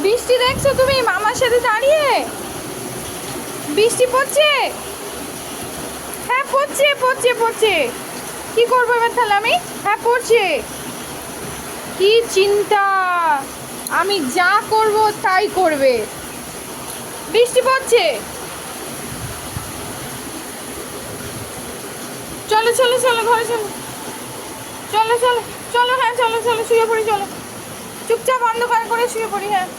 বৃষ্টি দেখছো তুমি মামার সাথে দাঁড়িয়ে? বৃষ্টি পড়ছে? হ্যাঁ পড়ছে পড়ছে পড়ছে। কি করবো এবার তাহলে আমি? হ্যাঁ পড়ছে। কি চিন্তা, আমি যা করব তাই করবে। বৃষ্টি পড়ছে। চলো চলো চলো ঘরে চলো। চলো চলো চলো, হ্যাঁ চলো চলো শুয়ে পড়ি, চলো চুপচাপ অন্ধকার করে শুয়ে পড়ি। হ্যাঁ।